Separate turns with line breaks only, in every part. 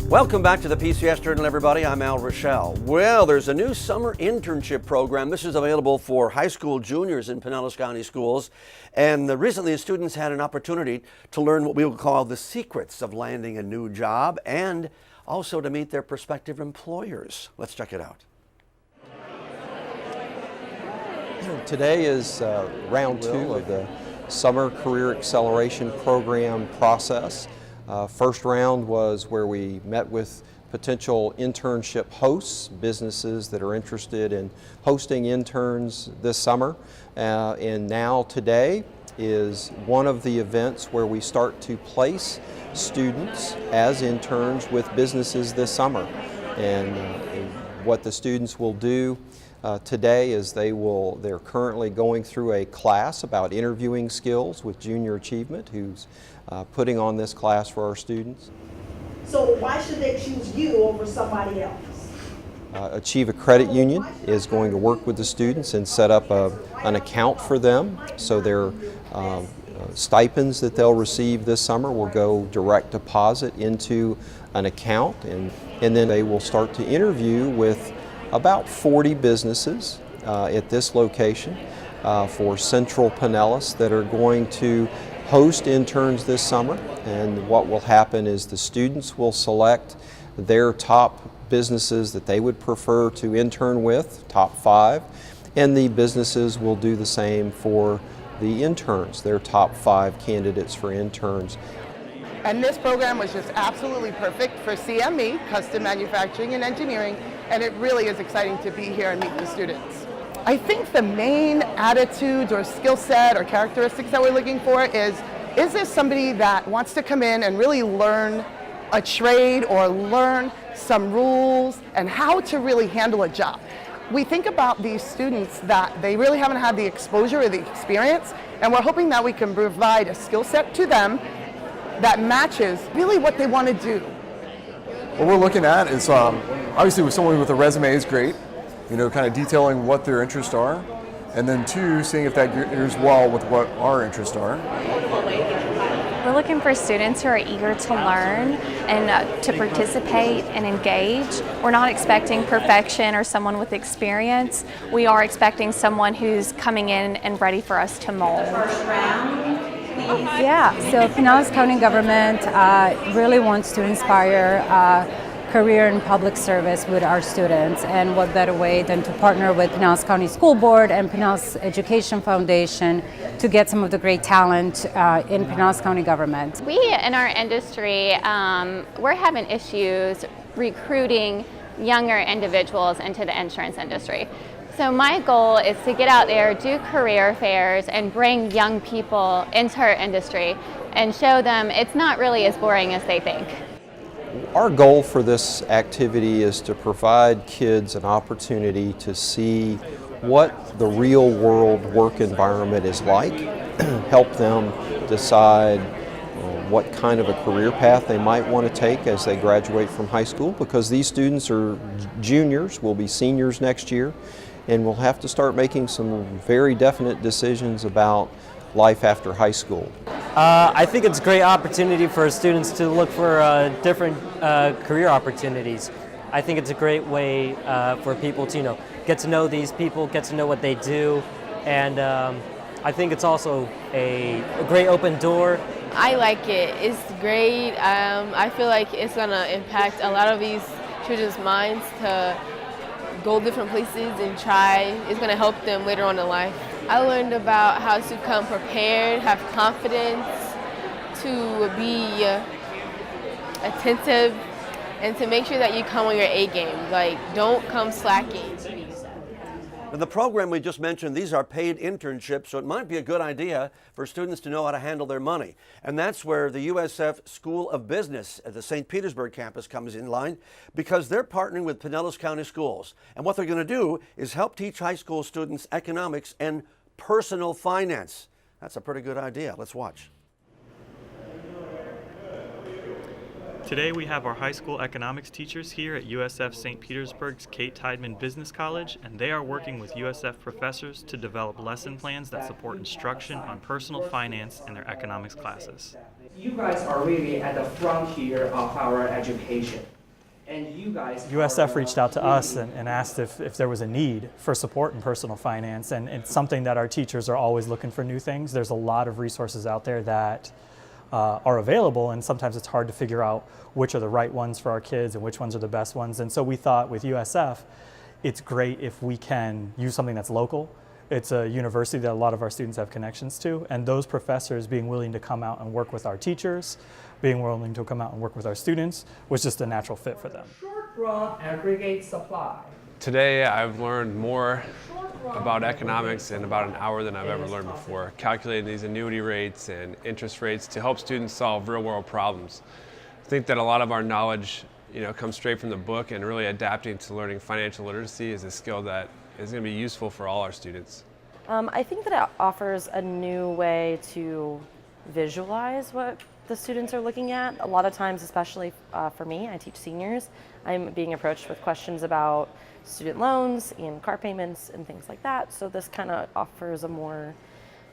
Welcome back to the PCS Journal, everybody. I'm Al Rochelle. Well, there's a new summer internship program. This is available for high school juniors in Pinellas County schools. And recently, the students had an opportunity to learn what we would call the secrets of landing a new job and also to meet their prospective employers. Let's check it out.
Today is round two of the Summer Career Acceleration Program process. First round was where we met with potential internship hosts, businesses that are interested in hosting interns this summer. And now today is one of the events where we start to place students as interns with businesses this summer. And what the students will do today is they're currently going through a class about interviewing skills with Junior Achievement, who's putting on this class for our students.
So why should they choose you over somebody else?
Achieve a Credit Union is going to work with the students and set up an account for them, so their stipends that they'll receive this summer will go direct deposit into an account, and then they will start to interview with about 40 businesses at this location for Central Pinellas that are going to host interns this summer. And what will happen is the students will select their top businesses that they would prefer to intern with, top 5, and the businesses will do the same for the interns, their top 5 candidates for interns.
And this program was just absolutely perfect for CME, Custom Manufacturing and Engineering, and it really is exciting to be here and meet the students. I think the main attitudes or skill set or characteristics that we're looking for is this somebody that wants to come in and really learn a trade or learn some rules and how to really handle a job? We think about these students that they really haven't had the exposure or the experience, and we're hoping that we can provide a skill set to them that matches really what they want to do.
What we're looking at is obviously with someone with a resume is great, you know, kind of detailing what their interests are, and then 2, seeing if that gears well with what our interests are.
We're looking for students who are eager to learn and to participate and engage. We're not expecting perfection or someone with experience. We are expecting someone who's coming in and ready for us to mold.
Yeah, so Pinellas County government really wants to inspire career in public service with our students, and what better way than to partner with Pinellas County School Board and Pinellas Education Foundation to get some of the great talent in Pinellas County government.
We in our industry, we're having issues recruiting younger individuals into the insurance industry. So my goal is to get out there, do career fairs, and bring young people into our industry and show them it's not really as boring as they think.
Our goal for this activity is to provide kids an opportunity to see what the real world work environment is like, help them decide what kind of a career path they might want to take as they graduate from high school, because these students are juniors, will be seniors next year, and we'll have to start making some very definite decisions about life after high school.
I think it's a great opportunity for students to look for different career opportunities. I think it's a great way for people to, get to know these people, get to know what they do, and I think it's also a great open door.
I like it. It's great. I feel like it's going to impact a lot of these children's minds to go different places and try. It's going to help them later on in life. I learned about how to come prepared, have confidence, to be attentive, and to make sure that you come on your A game. Like, don't come slacking.
In the program we just mentioned, these are paid internships, so it might be a good idea for students to know how to handle their money. And that's where the USF School of Business at the St. Petersburg campus comes in line, because they're partnering with Pinellas County Schools. And what they're going to do is help teach high school students economics and personal finance. That's a pretty good idea. Let's watch.
Today we have our high school economics teachers here at USF St. Petersburg's Kate Tideman Business College, and they are working with USF professors to develop lesson plans that support instruction on personal finance in their economics classes.
You guys are really at the frontier of our education. And you guys
USF reached out to us and asked if there was a need for support in personal finance, and it's something that our teachers are always looking for new things. There's a lot of resources out there that are available, and sometimes it's hard to figure out which are the right ones for our kids and which ones are the best ones. And so we thought with USF, it's great if we can use something that's local. It's a university that a lot of our students have connections to, and those professors being willing to come out and work with our teachers, being willing to come out and work with our students, was just a natural fit for them.
Short-run aggregate supply.
Today I've learned more about economics in about an hour than I've ever learned before, calculating these annuity rates and interest rates to help students solve real-world problems. I think that a lot of our knowledge comes straight from the book, and really adapting to learning financial literacy is a skill that is going to be useful for all our students.
I think that it offers a new way to visualize what the students are looking at. A lot of times, especially for me, I teach seniors, I'm being approached with questions about student loans and car payments and things like that. So this kind of offers a more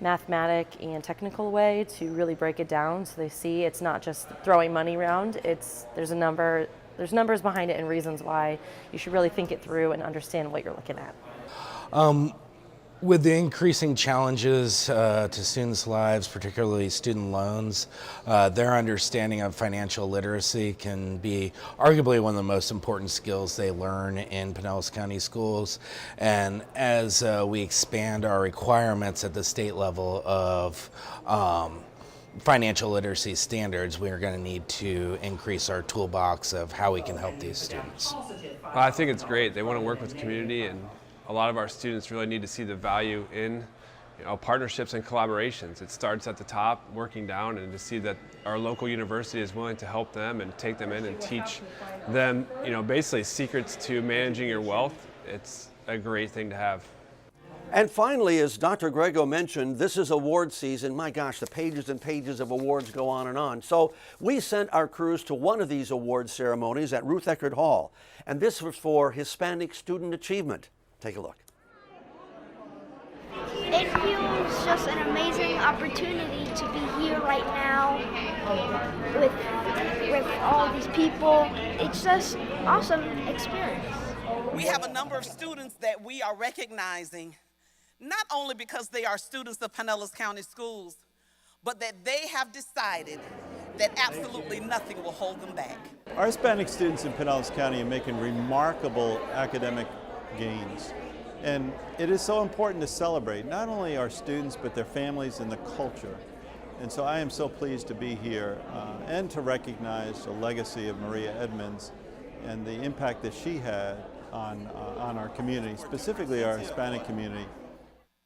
mathematic and technical way to really break it down, so they see it's not just throwing money around. There's numbers behind it and reasons why you should really think it through and understand what you're looking at.
With the increasing challenges to students' lives, particularly student loans, their understanding of financial literacy can be arguably one of the most important skills they learn in Pinellas County schools. And as we expand our requirements at the state level of financial literacy standards, we are going to need to increase our toolbox of how we can help these students.
I think it's great. They want to work with the community, and a lot of our students really need to see the value in partnerships and collaborations. It starts at the top, working down, and to see that our local university is willing to help them and take them in and teach them basically secrets to managing your wealth. It's a great thing to have.
And finally, as Dr. Grego mentioned, this is award season. My gosh, the pages and pages of awards go on and on. So we sent our crews to one of these award ceremonies at Ruth Eckerd Hall, and this was for Hispanic Student Achievement. Take a look.
It feels just an amazing opportunity to be here right now with all these people. It's just an awesome experience.
We have a number of students that we are recognizing, not only because they are students of Pinellas County Schools, but that they have decided that absolutely nothing will hold them back.
Our Hispanic students in Pinellas County are making remarkable academic gains. And it is so important to celebrate not only our students, but their families and the culture. And so I am so pleased to be here and to recognize the legacy of Maria Edmonds and the impact that she had on our community, specifically our Hispanic community.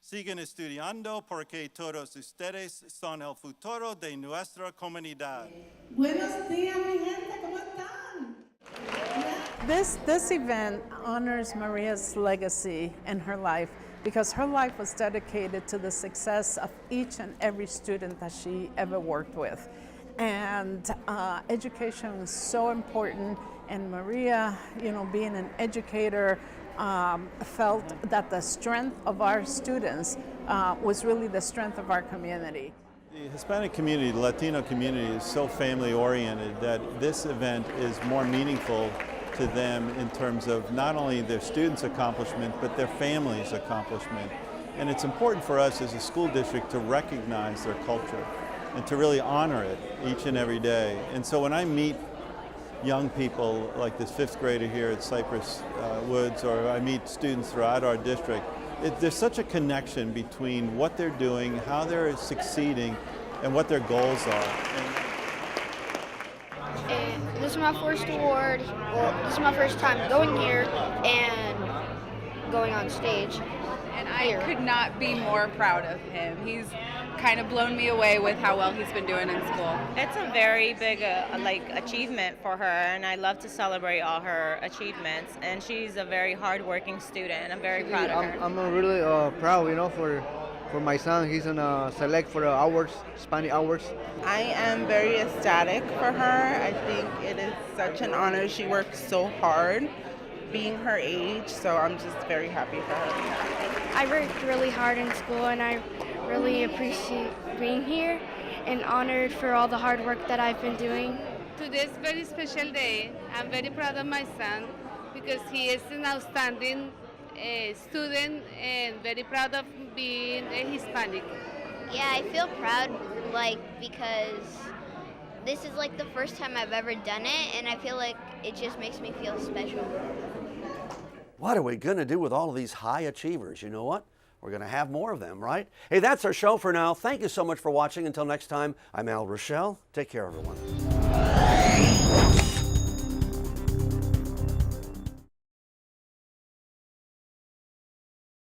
Siguen estudiando porque todos ustedes son el futuro de nuestra comunidad.
Buenos días, mi gente, ¿cómo están? This event honors Maria's legacy and her life, because her life was dedicated to the success of each and every student that she ever worked with. And education is so important, and Maria, being an educator, felt that the strength of our students was really the strength of our community.
The Hispanic community, the Latino community, is so family-oriented that this event is more meaningful to them in terms of not only their students' accomplishment, but their families' accomplishment. And it's important for us as a school district to recognize their culture and to really honor it each and every day. And so when I meet young people like this 5th grader here at Cypress Woods, or I meet students throughout our district, there's such a connection between what they're doing, how they're succeeding, and what their goals are.
And this is my first award. Well, this is my first time going here and going on stage.
And I could not be more proud of him. He's kind of blown me away with how well he's been doing in school.
It's a very big achievement for her, and I love to celebrate all her achievements. And she's a very hardworking student, and I'm very proud of her.
I'm really proud, for
for my son. He's gonna select for the hours, Hispanic hours.
I am very ecstatic for her. I think it is such an honor. She worked so hard being her age, so I'm just very happy for her.
I worked really hard in school and I really appreciate being here and honored for all the hard work that I've been doing.
Today is a very special day. I'm very proud of my son because he is an outstanding student and very proud of being a Hispanic.
Yeah, I feel proud because this is the first time I've ever done it, and I feel like it just makes me feel special.
What are we going to do with all of these high achievers? You know what? We're going to have more of them, right? Hey, that's our show for now. Thank you so much for watching. Until next time, I'm Al Rochelle. Take care, everyone.